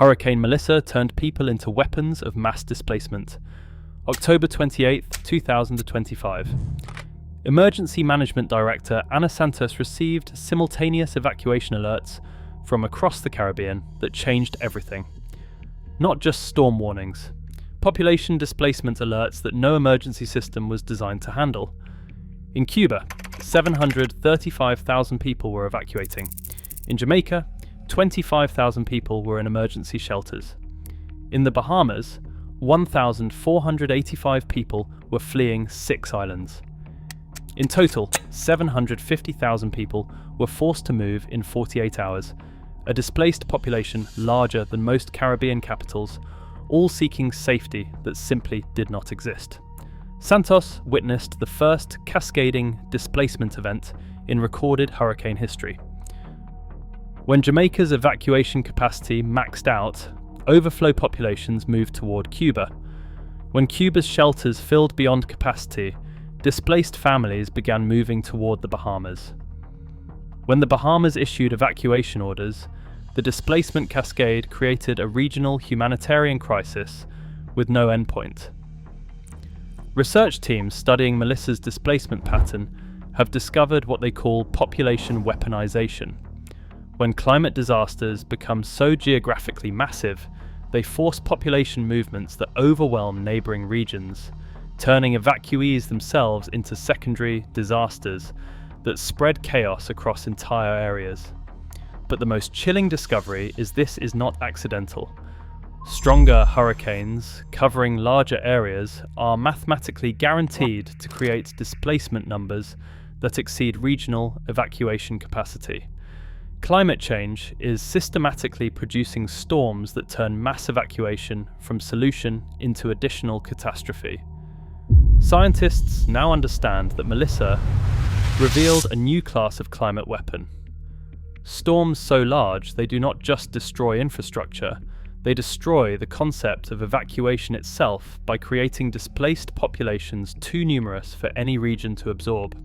Hurricane Melissa turned people into weapons of mass displacement. October 28, 2025. Emergency Management Director Ana Santos received simultaneous evacuation alerts from across the Caribbean that changed everything. Not just storm warnings. Population displacement alerts that no emergency system was designed to handle. In Cuba, 735,000 people were evacuating. In Jamaica, 25,000 people were in emergency shelters. In the Bahamas, 1,485 people were fleeing 6 islands. In total, 750,000 people were forced to move in 48 hours, a displaced population larger than most Caribbean capitals, all seeking safety that simply did not exist. Santos witnessed the first cascading displacement event in recorded hurricane history. When Jamaica's evacuation capacity maxed out, overflow populations moved toward Cuba. When Cuba's shelters filled beyond capacity, displaced families began moving toward the Bahamas. When the Bahamas issued evacuation orders, the displacement cascade created a regional humanitarian crisis with no endpoint. Research teams studying Melissa's displacement pattern have discovered what they call population weaponization. When climate disasters become so geographically massive, they force population movements that overwhelm neighbouring regions, turning evacuees themselves into secondary disasters that spread chaos across entire areas. But the most chilling discovery is this is not accidental. Stronger hurricanes, covering larger areas, are mathematically guaranteed to create displacement numbers that exceed regional evacuation capacity. Climate change is systematically producing storms that turn mass evacuation from solution into additional catastrophe. Scientists now understand that Melissa revealed a new class of climate weapon. Storms so large they do not just destroy infrastructure, they destroy the concept of evacuation itself by creating displaced populations too numerous for any region to absorb.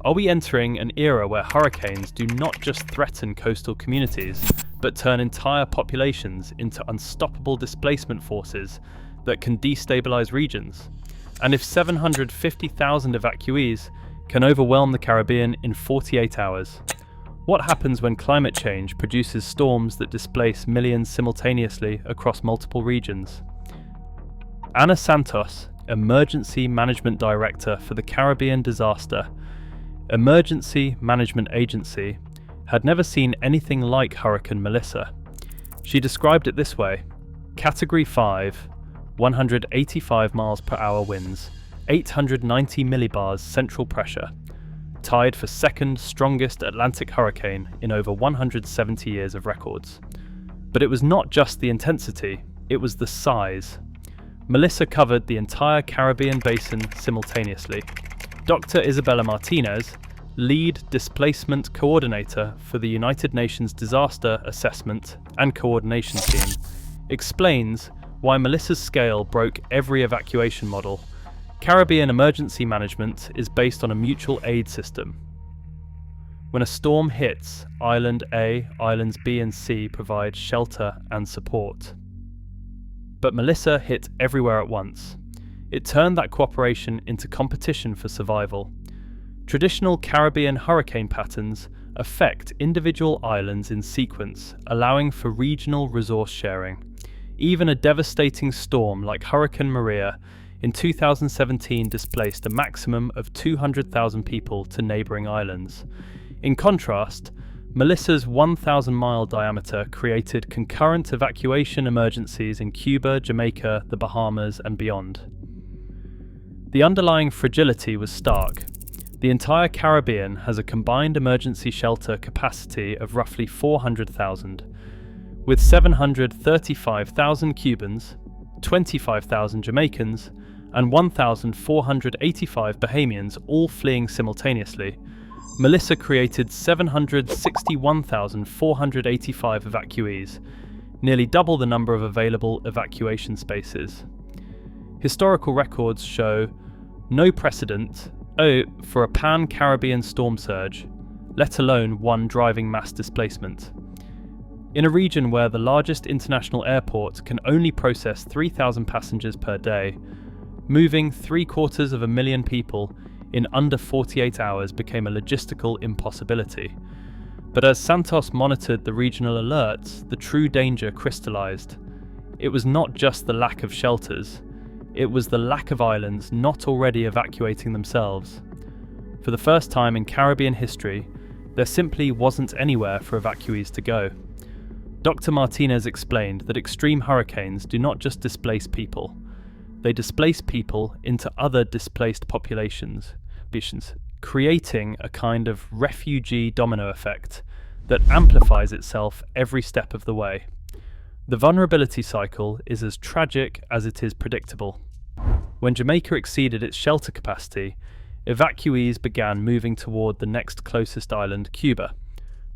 Are we entering an era where hurricanes do not just threaten coastal communities, but turn entire populations into unstoppable displacement forces that can destabilize regions? And if 750,000 evacuees can overwhelm the Caribbean in 48 hours, what happens when climate change produces storms that displace millions simultaneously across multiple regions? Ana Santos, Emergency Management Director for the Caribbean Disaster Emergency Management Agency, had never seen anything like Hurricane Melissa. She described it this way: Category 5, 185 miles per hour winds, 890 millibars central pressure, tied for second strongest Atlantic hurricane in over 170 years of records. But it was not just the intensity, it was the size. Melissa covered the entire Caribbean basin simultaneously. Dr. Isabella Martinez, lead displacement coordinator for the United Nations Disaster Assessment and Coordination Team, explains why Melissa's scale broke every evacuation model. Caribbean emergency management is based on a mutual aid system. When a storm hits, Island A, Islands B and C provide shelter and support. But Melissa hit everywhere at once. It turned that cooperation into competition for survival. Traditional Caribbean hurricane patterns affect individual islands in sequence, allowing for regional resource sharing. Even a devastating storm like Hurricane Maria in 2017 displaced a maximum of 200,000 people to neighbouring islands. In contrast, Melissa's 1,000-mile diameter created concurrent evacuation emergencies in Cuba, Jamaica, the Bahamas, and beyond. The underlying fragility was stark. The entire Caribbean has a combined emergency shelter capacity of roughly 400,000, with 735,000 Cubans, 25,000 Jamaicans, and 1,485 Bahamians all fleeing simultaneously. Melissa created 761,485 evacuees, nearly double the number of available evacuation spaces. Historical records show no precedent for a pan-Caribbean storm surge, let alone one driving mass displacement. In a region where the largest international airport can only process 3,000 passengers per day, moving 750,000 people in under 48 hours became a logistical impossibility. But as Santos monitored the regional alerts, the true danger crystallized. It was not just the lack of shelters, it was the lack of islands not already evacuating themselves. For the first time in Caribbean history, there simply wasn't anywhere for evacuees to go. Dr. Martinez explained that extreme hurricanes do not just displace people, they displace people into other displaced populations, creating a kind of refugee domino effect that amplifies itself every step of the way. The vulnerability cycle is as tragic as it is predictable. When Jamaica exceeded its shelter capacity, evacuees began moving toward the next closest island, Cuba.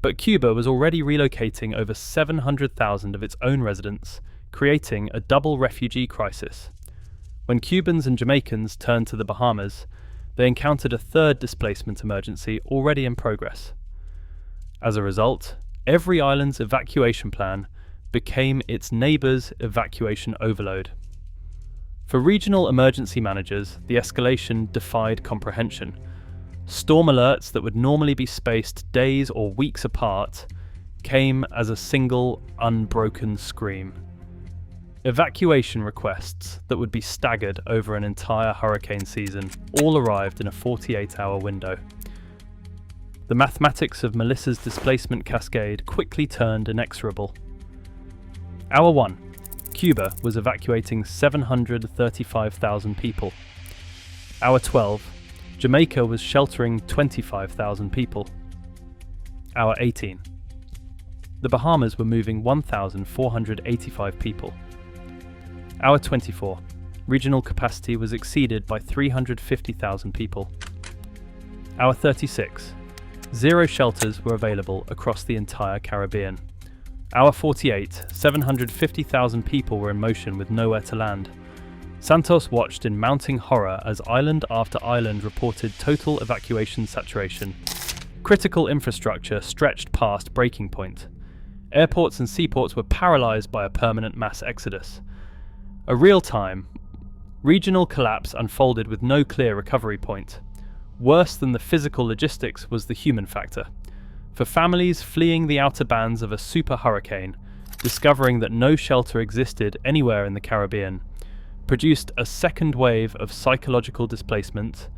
But Cuba was already relocating over 700,000 of its own residents, creating a double refugee crisis. When Cubans and Jamaicans turned to the Bahamas, they encountered a third displacement emergency already in progress. As a result, every island's evacuation plan became its neighbour's evacuation overload. For regional emergency managers, the escalation defied comprehension. Storm alerts that would normally be spaced days or weeks apart came as a single, unbroken scream. Evacuation requests that would be staggered over an entire hurricane season all arrived in a 48-hour window. The mathematics of Melissa's displacement cascade quickly turned inexorable. Hour 1. Cuba was evacuating 735,000 people. Hour 12. Jamaica was sheltering 25,000 people. Hour 18. The Bahamas were moving 1,485 people. Hour 24. Regional capacity was exceeded by 350,000 people. Hour 36. 0 shelters were available across the entire Caribbean. Hour 48. 750,000 people were in motion with nowhere to land. Santos watched in mounting horror as island after island reported total evacuation saturation. Critical infrastructure stretched past breaking point. Airports and seaports were paralysed by a permanent mass exodus. A real-time, regional collapse unfolded with no clear recovery point. Worse than the physical logistics was the human factor. For families fleeing the outer bands of a super hurricane, discovering that no shelter existed anywhere in the Caribbean, produced a second wave of psychological displacement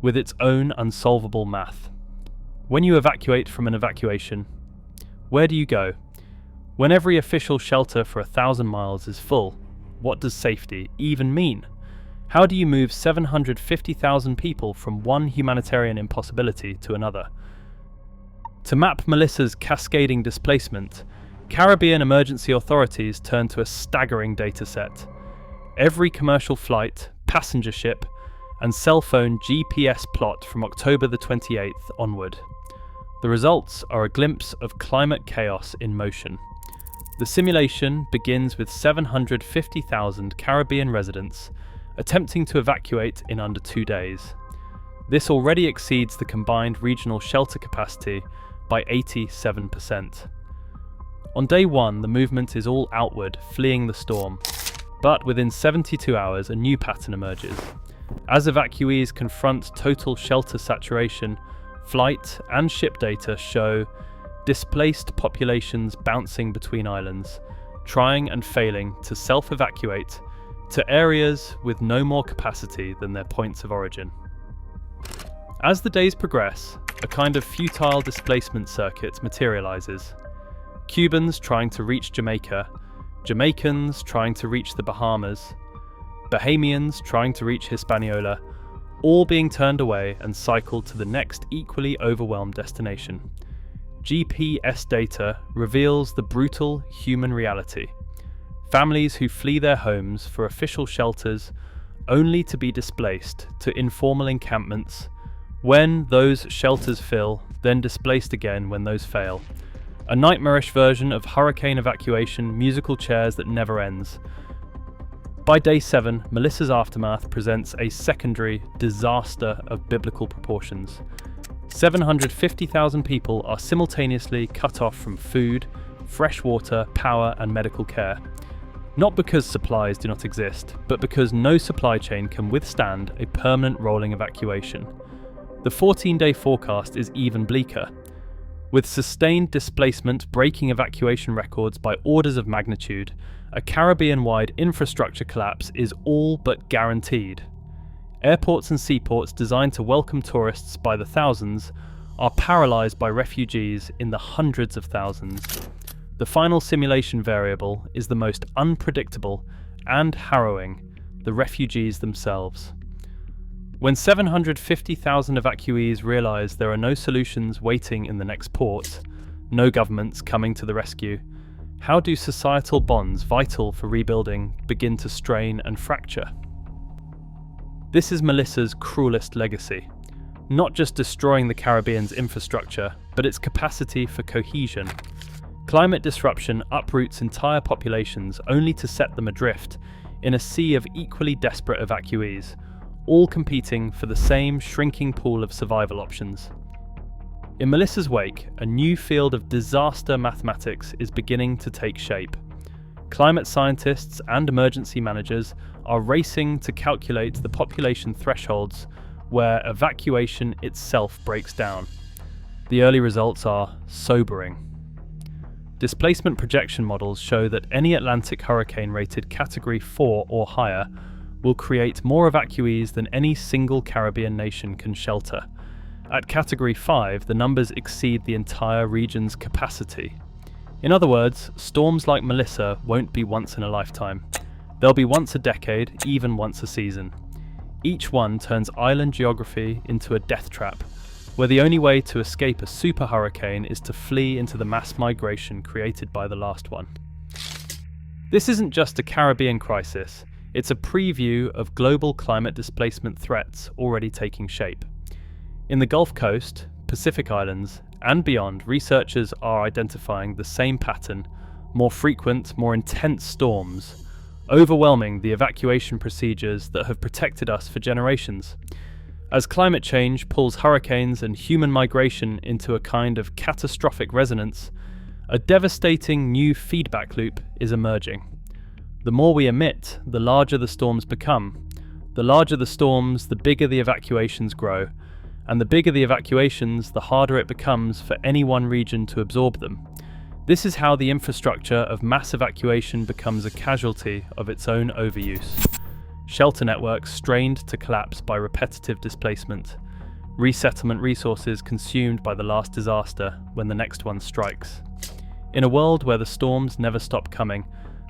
with its own unsolvable math. When you evacuate from an evacuation, where do you go? When every official shelter for 1,000 miles is full, what does safety even mean? How do you move 750,000 people from one humanitarian impossibility to another? To map Melissa's cascading displacement, Caribbean emergency authorities turned to a staggering data set. Every commercial flight, passenger ship, and cell phone GPS plot from October the 28th onward. The results are a glimpse of climate chaos in motion. The simulation begins with 750,000 Caribbean residents attempting to evacuate in under 2 days. This already exceeds the combined regional shelter capacity by 87%. On day 1, the movement is all outward, fleeing the storm. But within 72 hours, a new pattern emerges. As evacuees confront total shelter saturation, flight and ship data show displaced populations bouncing between islands, trying and failing to self-evacuate to areas with no more capacity than their points of origin. As the days progress, a kind of futile displacement circuit materializes. Cubans trying to reach Jamaica, Jamaicans trying to reach the Bahamas, Bahamians trying to reach Hispaniola, all being turned away and cycled to the next equally overwhelmed destination. GPS data reveals the brutal human reality. Families who flee their homes for official shelters only to be displaced to informal encampments. When those shelters fill, then displaced again when those fail. A nightmarish version of hurricane evacuation musical chairs that never ends. By day 7, Melissa's aftermath presents a secondary disaster of biblical proportions. 750,000 people are simultaneously cut off from food, fresh water, power, and medical care. Not because supplies do not exist, but because no supply chain can withstand a permanent rolling evacuation. The 14-day forecast is even bleaker, with sustained displacement breaking evacuation records by orders of magnitude. A Caribbean-wide infrastructure collapse is all but guaranteed. Airports and seaports designed to welcome tourists by the thousands are paralysed by refugees in the hundreds of thousands. The final simulation variable is the most unpredictable and harrowing: the refugees themselves. When 750,000 evacuees realise there are no solutions waiting in the next port, no governments coming to the rescue, how do societal bonds vital for rebuilding begin to strain and fracture? This is Melissa's cruelest legacy, not just destroying the Caribbean's infrastructure, but its capacity for cohesion. Climate disruption uproots entire populations only to set them adrift in a sea of equally desperate evacuees, all competing for the same shrinking pool of survival options. In Melissa's wake, a new field of disaster mathematics is beginning to take shape. Climate scientists and emergency managers are racing to calculate the population thresholds where evacuation itself breaks down. The early results are sobering. Displacement projection models show that any Atlantic hurricane rated Category 4 or higher will create more evacuees than any single Caribbean nation can shelter. At Category 5, the numbers exceed the entire region's capacity. In other words, storms like Melissa won't be once in a lifetime. They'll be once a decade, even once a season. Each one turns island geography into a death trap, where the only way to escape a super hurricane is to flee into the mass migration created by the last one. This isn't just a Caribbean crisis, it's a preview of global climate displacement threats already taking shape. In the Gulf Coast, Pacific Islands, and beyond, researchers are identifying the same pattern: more frequent, more intense storms, overwhelming the evacuation procedures that have protected us for generations. As climate change pulls hurricanes and human migration into a kind of catastrophic resonance, a devastating new feedback loop is emerging. The more we emit, the larger the storms become. The larger the storms, the bigger the evacuations grow. And the bigger the evacuations, the harder it becomes for any one region to absorb them. This is how the infrastructure of mass evacuation becomes a casualty of its own overuse. Shelter networks strained to collapse by repetitive displacement. Resettlement resources consumed by the last disaster when the next one strikes. In a world where the storms never stop coming,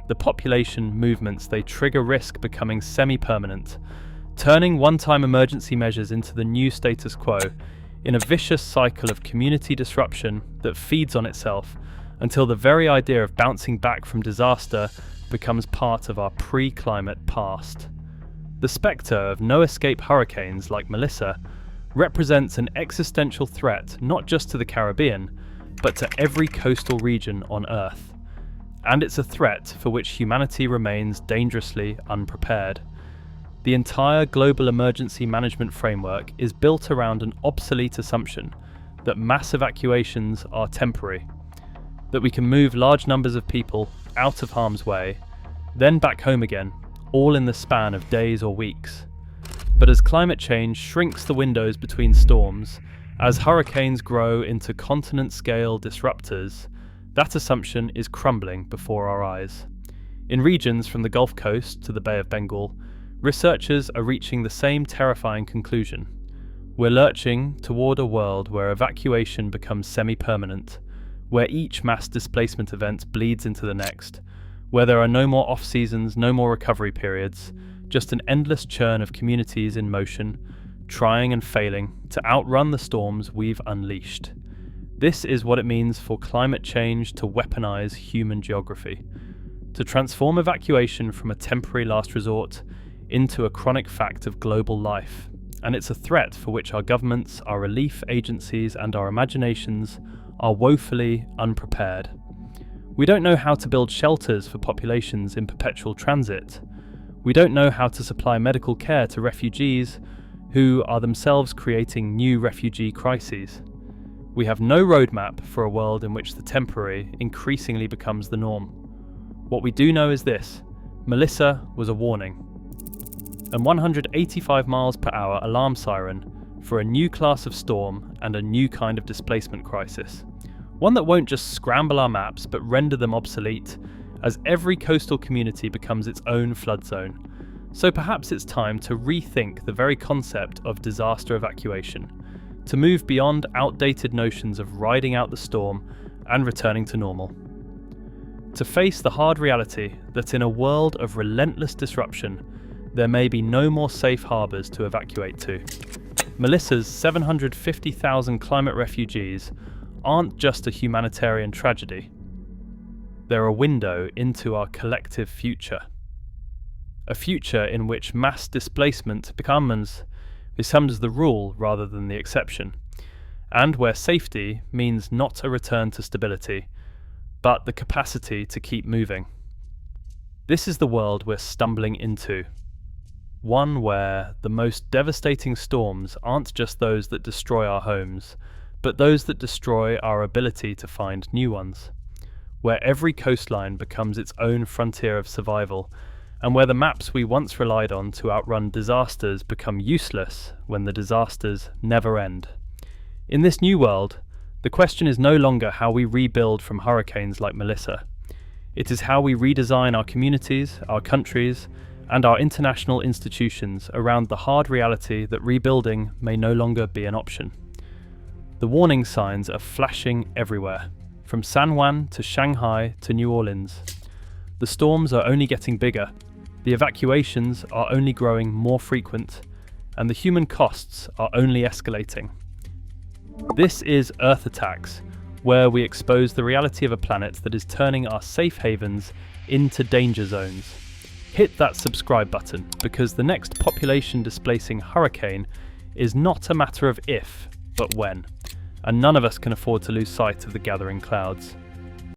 the population movements they trigger risk becoming semi-permanent, turning one-time emergency measures into the new status quo, in a vicious cycle of community disruption that feeds on itself until the very idea of bouncing back from disaster becomes part of our pre-climate past. The spectre of no-escape hurricanes like Melissa represents an existential threat not just to the Caribbean, but to every coastal region on Earth. And it's a threat for which humanity remains dangerously unprepared. The entire global emergency management framework is built around an obsolete assumption that mass evacuations are temporary, that we can move large numbers of people out of harm's way, then back home again, all in the span of days or weeks. But as climate change shrinks the windows between storms, as hurricanes grow into continent-scale disruptors, that assumption is crumbling before our eyes. In regions from the Gulf Coast to the Bay of Bengal, researchers are reaching the same terrifying conclusion. We're lurching toward a world where evacuation becomes semi-permanent, where each mass displacement event bleeds into the next, where there are no more off-seasons, no more recovery periods, just an endless churn of communities in motion, trying and failing to outrun the storms we've unleashed. This is what it means for climate change to weaponize human geography, to transform evacuation from a temporary last resort into a chronic fact of global life. And it's a threat for which our governments, our relief agencies, and our imaginations are woefully unprepared. We don't know how to build shelters for populations in perpetual transit. We don't know how to supply medical care to refugees who are themselves creating new refugee crises. We have no roadmap for a world in which the temporary increasingly becomes the norm. What we do know is this: Melissa was a warning. An 185 miles per hour alarm siren for a new class of storm and a new kind of displacement crisis. One that won't just scramble our maps but render them obsolete, as every coastal community becomes its own flood zone. So perhaps it's time to rethink the very concept of disaster evacuation, to move beyond outdated notions of riding out the storm and returning to normal. To face the hard reality that in a world of relentless disruption, there may be no more safe harbours to evacuate to. Melissa's 750,000 climate refugees aren't just a humanitarian tragedy. They're a window into our collective future. A future in which mass displacement becomes the rule rather than the exception, and where safety means not a return to stability, but the capacity to keep moving. This is the world we're stumbling into. One where the most devastating storms aren't just those that destroy our homes, but those that destroy our ability to find new ones. Where every coastline becomes its own frontier of survival, and where the maps we once relied on to outrun disasters become useless when the disasters never end. In this new world, the question is no longer how we rebuild from hurricanes like Melissa. It is how we redesign our communities, our countries, and our international institutions around the hard reality that rebuilding may no longer be an option. The warning signs are flashing everywhere, from San Juan to Shanghai to New Orleans. The storms are only getting bigger, the evacuations are only growing more frequent, and the human costs are only escalating. This is Earth Attacks, where we expose the reality of a planet that is turning our safe havens into danger zones. Hit that subscribe button, because the next population displacing hurricane is not a matter of if, but when, and none of us can afford to lose sight of the gathering clouds.